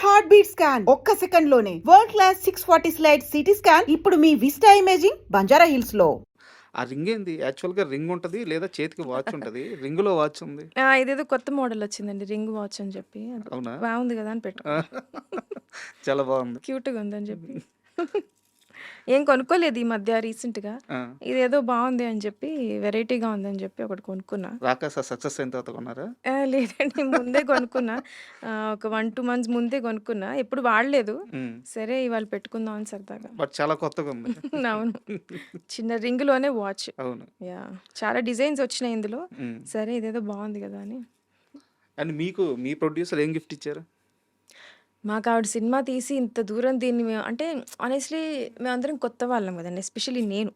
Heart beat scan ఒక్క second లోనే world class 640 slide CT scan ఇప్పుడు మీ విస్టా ఇమేజింగ్ బంజారా హిల్స్ లో. ఆ రింగ్ ఏంది? యాక్చువల్‌గా రింగ్ ఉంటది. లేదా చేతికి వాచ్ ఉంటది. రింగ్‌లో వాచ్ ఉంది. ఇదేదో కొత్త మోడల్ వచ్చిందండి రింగ్ వాచ్ అని చెప్పి. అది అవునా? బాగుంది కదా అని పెట్టుకున్నా. చాలా బాగుంది. క్యూట్‌గా ఉందని చెప్పి. ఏం కొనుక్కోలేదు ఈ మధ్య రీసెంట్‌గా. ఆ! ఇదేదో బాగుంది అని చెప్పి వెరైటీగా ఉందని చెప్పి ఒకటి కొనుక్కున్నా. రాకాస సక్సెస్ అయిన తర్వాత కొన్నారా? లేదండి ముందే కొనుక్కున్నా. ఒక 1, 2 మంత్స్ ముందే కొనుక్కున్నా. ఎప్పుడు వాడలేదు. హ్మ్. సరే ఇవాళ పెట్టుకుందాం అని సరదాగా. బట్ చాలా కొత్తగా ఉంది. అవును. చిన్న రింగ్‌లోనే వాచ్. అవును. యాహ్! చాలా డిజైన్స్ వచ్చినాయి ఇందులో. హ్మ్. సరే ఇదేదో బాగుంది కదా అని. అండ్ మీకు మీ ప్రొడ్యూసర్ ఏం గిఫ్ట్ ఇచ్చారు? మాకావిడ సినిమా తీసి ఇంత దూరం దీన్ని మేము అంటే ఆనెస్ట్‌లీ మేమందరం కొత్త వాళ్ళం గదండీ. ఎస్పెషల్లీ నేను.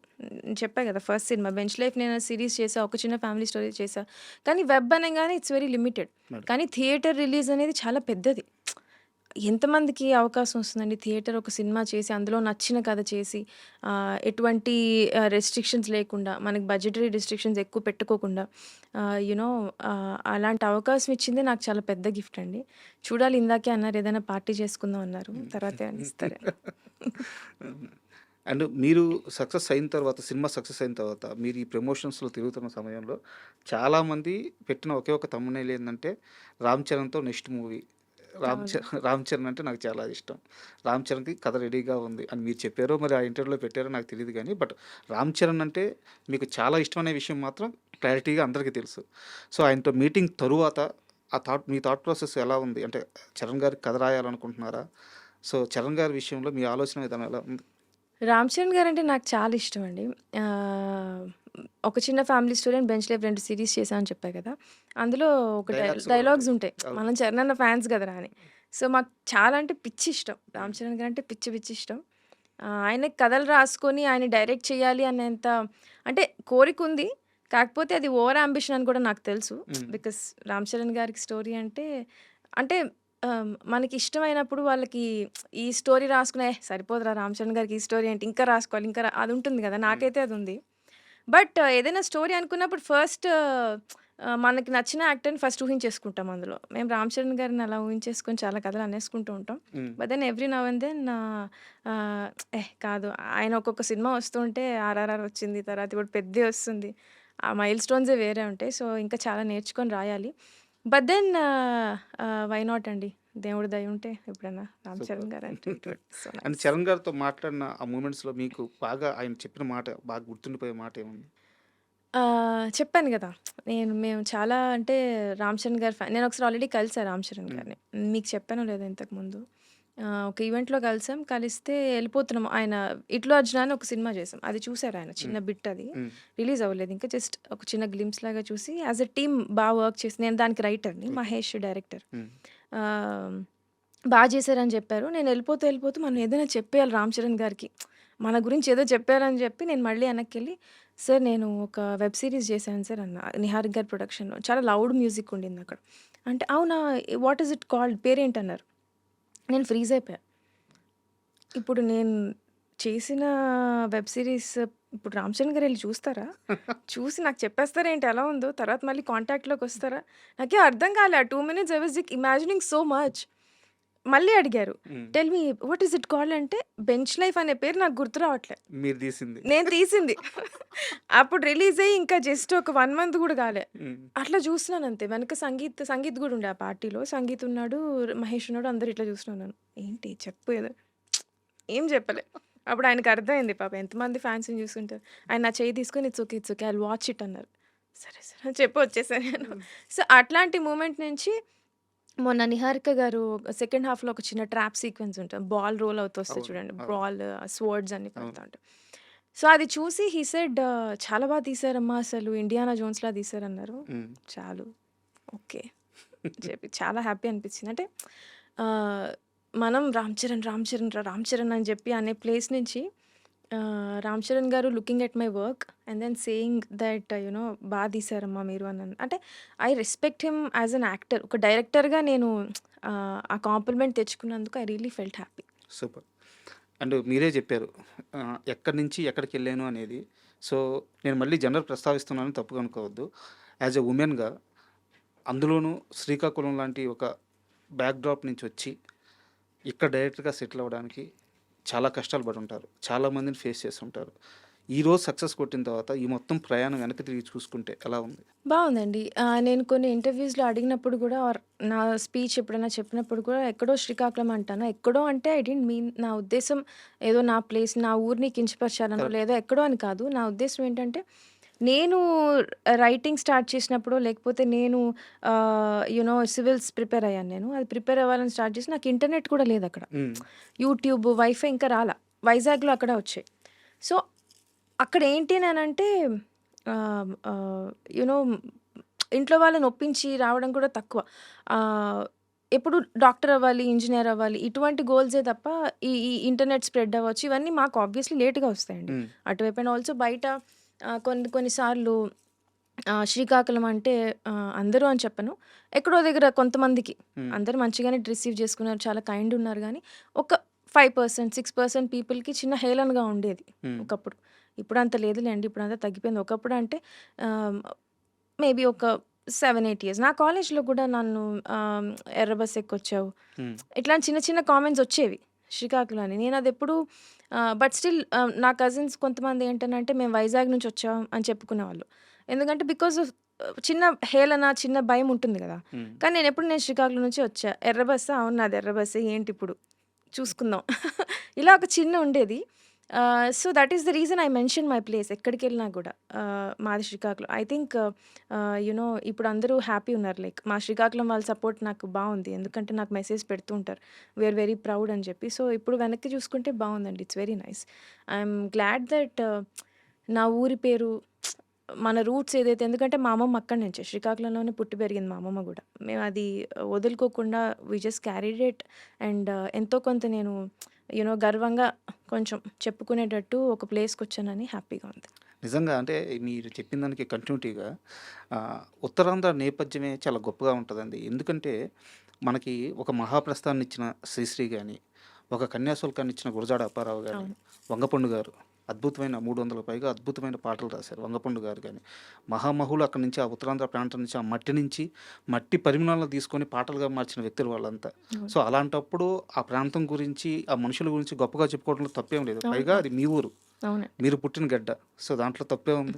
చెప్పా గదా! ఫస్ట్ సినిమా 'బెంచ్ లైఫ్' నేను సీరీస్ చేశా. ఒక చిన్న ఫ్యామిలీ స్టోరీ చేశా. కానీ వెబ్ అనంగానే ఇట్స్ వెరీ లిమిటెడ్. మేడం. కానీ థియేటర్ రిలీజ్ అనేది చాలా పెద్దది. ఎంతమందికి అవకాశం వస్తుందండి థియేటర్ ఒక సినిమా చేసి, అందులో నచ్చిన కథ చేసి, ఎటువంటి రెస్ట్రిక్షన్స్ లేకుండా, మనకి బడ్జెటరీ రెస్ట్రిక్షన్స్ ఎక్కువ పెట్టుకోకుండా యూనో అలాంటి అవకాశం ఇచ్చిందే నాకు చాలా పెద్ద గిఫ్ట్ అండి. చూడాలి ఇందాకే అన్నారు ఏదైనా పార్టీ చేసుకుందాం అన్నారు. తర్వాత ఏమన్నా ఇస్తారేమో. అండ్ మీరు సక్సెస్ అయిన తర్వాత, సినిమా సక్సెస్ అయిన తర్వాత, మీరు ఈ ప్రమోషన్స్‌లో తిరుగుతున్న సమయంలో చాలామంది పెట్టిన ఒకే ఒక థంబ్‌నెయిల్ ఏందంటే, 'రామ్ చరణ్‌తో నెక్స్ట్ మూవీ.' అవును. 'రామ్ చరణ్' అంటే నాకు చాలా ఇష్టం. 'రామ్ చరణ్‌కి కథ రెడీగా ఉంది' అని మీరు చెప్పారో, మరి ఆ ఇంటర్వ్యూలో పెట్టారో నాకు తెలీదు గానీ, బట్ 'రామ్ చరణ్' అంటే మీకు చాలా ఇష్టం అనే విషయం మాత్రం క్లారిటీగా అందరికీ తెలుసు. సో, ఆయనతో మీటింగ్ తరువాత మీ థాట్ ప్రాసెస్ ఎలా ఉంది? అంటే చరణ్ గారికి కథ రాయాలనుకుంటున్నారా? సో, చరణ్ గారి విషయంలో మీ ఆలోచన విధానం ఎలా ఉంది? రామ్ చరణ్ గారంటే నాకు చాలా ఇష్టమండి. ఆహ్, ఒక చిన్న family story and 'bench life' 2 series చేశా అని చెప్పా కదా! అందులో ఒక డైలాగ్స్ కూడా డైలాగ్స్ ఉంటాయి. ఉంటాయి. అవును. మనం చరణ్ అన్న ఫ్యాన్స్ కదరా అని. సో, మాకు చాలా అంటే పిచ్చి ఇష్టం. రామ్ చరణ్ గారంటే పిచ్చి పిచ్చి ఇష్టం. ఆయనకి కథలు రాసుకొని ఆయన డైరెక్ట్ చేయాలి అనేంత అంటే కోరికుంది. కాకపోతే అది ఓవర్ యాంబిషన్ అని కూడా నాకు తెలుసు. హ్మ్. బికాస్ రామ్ చరణ్ గారికి స్టోరీ అంటే, అంటే మనకి ఇష్టమైనప్పుడు వాళ్ళకి ఈ స్టోరీ రాసుకునే సరిపోదురా రామ్ చరణ్ గారికి ఈ స్టోరీ ఏంటి ఇంకా రాసుకోవాలి ఇంకా అది ఉంటుంది కదా! హ్మ్. నాకైతే అది ఉంది. బట్ ఏదైనా స్టోరీ అనుకున్నప్పుడు ఫస్ట్ మనకి నచ్చిన యాక్టర్‌ని ఫస్ట్ ఊహించేసుకుంటాం అందులో. మేము 'రామ్ చరణ్' గారిని అలా ఊహించేసుకొని చాలా కథలు అనేసుకుంటూ ఉంటాం. Hmm. But then every now and then కాదు ఆయన ఒక్కొక్క సినిమా వస్తుంటే 'ఆర్ఆర్ఆర్' వచ్చింది. తర్వాత ఇప్పుడు 'పెద్ది' వస్తుంది. ఆ మైల్ స్టోన్సే వేరే ఉంటాయి. సో, ఇంకా చాలా నేర్చుకొని రాయాలి. బట్ దెన్ వై నాట్ అండి. దేవుడి దయ ఉంటే ఎప్పుడైనా 'రామ్ సూపర్. చరణ్' గారంటే it would so and nice. Charan గారితో మాట్లాడిన ఆ మూమెంట్స్‌లో మీకు బాగా ఆయన చెప్పిన మాట, బాగా గుర్తుండిపోయే మాట ఏముంది? చెప్పాను గదా! మేము చాలా అంటే 'రామ్ చరణ్' గారి ఫ్యాన్. నేనొకసారి ఆల్రెడీ కలిసా 'రామ్ చరణ్' హ్మ్. గారిని. మీకు చెప్పానో లేదో ఇంతకుముందు. ఒక ఈవెంట్‌లో కలిసాం. కలిస్తే ఎళ్ళిపోతున్నాం. ఆయన 'ఇట్లు అర్జున' అని ఒక సినిమా చేసాం. అది చూసారాయన. హ్మ్. చిన్న బిట్ అది. హ్మ్. రిలీజ్ అవ్వలేదు ఇంకా. జస్ట్ ఒక చిన్న గ్లింప్స్ లాగా చూసి యాస్ ఎ టీమ్ వర్క్ చేసి నేను దానికి రైటర్‌ని. ఓకే. మహేష్ డైరెక్టర్. హ్మ్. ఆహ్, చేశారని చెప్పారు. నేను ఎళ్ళిపోతూ మనం ఏదైనా చెప్పేయాలి 'రామ్ చరణ్' గారికి. మన గురించి ఏదో చెప్పారని చెప్పి నేను మళ్ళీ వెనక్కెళ్ళి సార్ నేను ఒక వెబ్ సీరీస్ చేశాను సార్ అన్న. 'నిహారిక' గారి ప్రొడక్షన్‌లో. చాలా లౌడ్ మ్యూజిక్ ఉండిందక్కడ. అంటే అవునా! What is it called? పేరేంటన్నారు. నేను ఫ్రీజ్ అయిపోయా. ఇప్పుడు నేను చేసిన వెబ్ సీరీస్ ఇప్పుడు 'రామ్ చరణ్' గారు ఎళ్లి చూస్తారా? చూసి నాకు చెప్పేస్తారేంటి ఎలా ఉందో? తర్వాత మళ్ళీ కాంటాక్ట్‌లోకొస్తారా? నాకేం అర్థం కాలే. ఆ 2 minutes I was imagining so much. మళ్ళీ అడిగారు. హ్మ్. Tell me what is it called అంటే 'బెంచ్ లైఫ్' అనే పేరు నాకు గుర్తు రావట్లే. మీరు తీసింది. నేను తీసింది. అప్పుడు రిలీజ్ అయ్యి ఇంకా జస్ట్ ఒక 1 మంత్ గూడా గాలే. హ్మ్. అట్లా చూస్తున్నానంతే. వెనక సంగీత్ గూడా ఉండే ఆ పార్టీలో. సంగీత్ ఉన్నాడు, మహేష్ ఉన్నాడు. అందరూ ఇట్లా చూస్తున్నాను. ఏంటి చెప్పు ఏదో ఏం చెప్పలే. అప్పుడు ఆయనకి అర్థమైంది పాపం ఎంతమంది ఫాన్స్‌ని చూసుంటారు. ఆయన నా చెయ్యి తీసుకొని it's okay. I will watch it అన్నారు. సరే, సరే అని చెప్పి వచ్చేసా నేను. హ్మ్. సో, అట్లాంటి మూమెంట్ నుంచి మొన్న 'నిహారిక' గారు సెకండ్ హాఫ్‌లో ఒక చిన్న ట్రాప్ సీక్వెన్స్ ఉంటది. బాల్ రోల్ అవుతూ వస్తది అవును. చూడండి. అవును. బాల్ స్వర్డ్స్ అన్నీ అవును. పడతా ఉంటాయి. సో, అది చూసి హి సెడ్ "చాలా బా తీశారమ్మా అసలు 'ఇండియానా జోన్స్‌లా' తీశారన్నారు." హ్మ్. చాలు ఓకే. చెప్పి చాలా హ్యాపీ అనిపించింది. అంటే ఆహ్, మనం 'రామ్ చరణ్, రామ్ చరణ్ రా రామ్ చరణ్' అని చెప్పి అనే ప్లేస్ నుంచి 'Ram Charan' garu looking at my work and then saying that బా తీశారమ్మా మీరు అని అంటే I respect him as an actor. ఒక డైరెక్టర్‌గా నేను ఆ కాంప్లిమెంట్ తెచ్చుకున్నందుకు I really felt happy. Super. And మీరే చెప్పారు. ఎక్కడి నుంచి ఎక్కడికెళ్ళాను అనేది. సో, నేను మళ్ళీ జెండర్ ప్రస్తావిస్తున్నాను తప్పుగా అనుకోవద్దు. యాజ్ ఎ వుమెన్‌గా అందులోనూ శ్రీకాకుళం లాంటి ఒక బ్యాక్‌డ్రాప్ నుంచొచ్చి ఇక్కడ డైరెక్ట్‌గా సెటిల్ అవ్వడానికి చాలా కష్టాలు పడి ఉంటారు. చాలా మందిని ఫేస్ చేసి ఉంటారు. ఈరోజు సక్సెస్ కొట్టిన తర్వాత ఈ మొత్తం ప్రయాణం వెనక్కి తిరిగి చూసుకుంటే ఎలా ఉంది? బావుందండి. నేను కొన్ని ఇంటర్‌వ్యూస్‌లో అడిగినప్పుడు గూడా నా స్పీచ్ ఎప్పుడైనా చెప్పినప్పుడు కూడా ఎక్కడో శ్రీకాకుళం అంటాను. ఎక్కడో అంటే ఐ డిడ్ంట్ మీన్ నా ఉద్దేశ్యం ఏదో నా ప్లేస్, నా ఊరిని కించపరిచాలనో కరెక్ట్. లేదా ఎక్కడో అని కాదు. నా ఉద్దేశ్యం ఏంటంటే నేను రైటింగ్ స్టార్ట్ చేసినప్పుడో లేకపోతే నేను సివిల్స్ ప్రిపేర్ అయ్యాను నేను. అది ప్రిపేర్ అవ్వాలని స్టార్ట్ చేసి నాకు ఇంటర్నెట్ కూడా లేదక్కడ. హ్మ్. యూట్యూబ్, వైఫై ఇంకా రాలా. వైజాగ్‌లో అక్కడ వచ్చాయి. సో, అక్కడ ఏంటి అనంటే ఆహ్, ఆహ్, యూ నో ఇంట్లో వాళ్ళని ఒప్పించి రావడం కూడా తక్కువ. ఆహ్, ఎప్పుడు డాక్టర్ అవ్వాలి, ఇంజినీర్ అవ్వాలి ఇటువంటి గోల్సే తప్ప ఈ ఈ ఇంటర్నెట్ స్ప్రెడ్ అవ్వచ్చు. ఇవన్నీ మాకు ఆబ్వియస్‌లీ లేట్‌గా వస్తాయండి. హ్మ్. అటువైపు అండ్ ఆల్సో బయట కొన్ని కొన్ని సార్లు శ్రీకాకుళం అంటే అందరూ అని చెప్పను. ఎక్కడో దగ్గర కొంతమందికి హ్మ్. అందరూ మంచిగానే రిసీవ్ చేసుకున్నారు. చాలా కైండ్ ఉన్నారు గానీ, ఒక 5%, 6% పీపుల్‌కి చిన్న హేళనగా ఉండేది హ్మ్. ఒకప్పుడు. ఇప్పుడంత లేదులేండి. ఇప్పుడంతా తగ్గిపోయింది. ఒకప్పుడు అంటే ఆహ్, మేబీ ఒక 7, 8 ఇయర్స్. నా కాలేజ్‌లో కూడా నన్ను ఆహ్, ఎర్ర బస్ ఎక్కొచ్చావు. హ్మ్. ఇట్లాంటి చిన్న చిన్న కామెంట్స్ వచ్చేవి శ్రీకాకుళం అని. నేనదెప్పుడు బట్ స్టిల్ నా కజిన్స్ కొంతమంది ఏంటనంటే మేము వైజాగ్ నుంచి వచ్చాం అని చెప్పుకునేవాళ్ళు. ఎందుకంటే బికాస్ ఆఫ్ చిన్న హేళన, చిన్న భయం ఉంటుంది గదా! హ్మ్. కానీ నేను శ్రీకాకుళం నుంచి వచ్చా. ఎర్ర బస్సా? అవును నాది ఎర్ర బస్సే ఏంటిప్పుడు చూసుకుందాం. ఇలా ఒక చిన్న ఉండేది. So, that is the reason I mention my place ఎక్కడికెళ్ళినా గూడా. మాది శ్రీకాకుళం. ఐ థింక్ ఇప్పుడు అందరూ హ్యాపీ ఉన్నారు. లైక్ మా శ్రీకాకుళం వాళ్ళ సపోర్ట్ నాకు బావుంది. ఎందుకంటే నాకు మెసేజ్ పెడుతూ ఉంటారు. వి ఆర్ వెరీ ప్రౌడ్ అని చెప్పి. సో, ఇప్పుడు వెనక్కి చూసుకుంటే బావుందండి. It's very nice. I'm glad that నా ఊరి పేరు మన రూట్స్ ఏదైతే ఎందుకంటే మా అమ్మమ్మ అక్కడి నుంచే. శ్రీకాకుళంలోనే పుట్టి పెరిగింది మా అమ్మమ్మ గూడా. మేమది వదులుకోకుండా we just carried it and ఎంతో కొంత నేను గర్వంగా కొంచెం చెప్పుకునేటట్టు ఒక ప్లేస్‌కొచ్చానని హ్యాపీగా ఉంది. నిజంగా అంటే మీరు చెప్పిన దానికి కంటిన్యూటీగా ఉత్తరాంధ్ర నేపథ్యమే చాలా గొప్పగా ఉంటదండి. ఎందుకంటే మనకి ఒక మహాప్రస్థానాన్నిచ్చిన శ్రీశ్రీ గాని, ఒక కన్యాశుల్కాన్నిచ్చిన గురజాడ అప్పారావు గాని, అవును. వంగపండు గారు అద్భుతమైన 300 పైగా అద్భుతమైన పాటలు రాశారు. వంగపండు గారు గాని, మహామహులు అక్కడి నుంచి ఆ ఉత్తరాంధ్ర ప్రాంతం నుంచి ఆ మట్టి నుంచి మట్టి పరిమాణాలను తీసుకొని పాటలుగా మార్చిన వ్యక్తులు వాళ్ళంతా. అవును. సో, అలాంటప్పుడు ఆ ప్రాంతం గురించి, ఆ మనుషుల గురించి గొప్పగా చెప్పుకోవడంలో తప్పేం లేదు. అవును. పైగా అది మీ ఊరు. అవునండి. మీరు పుట్టిన గడ్డ. సో, దాంట్లో తప్పే ఉంది.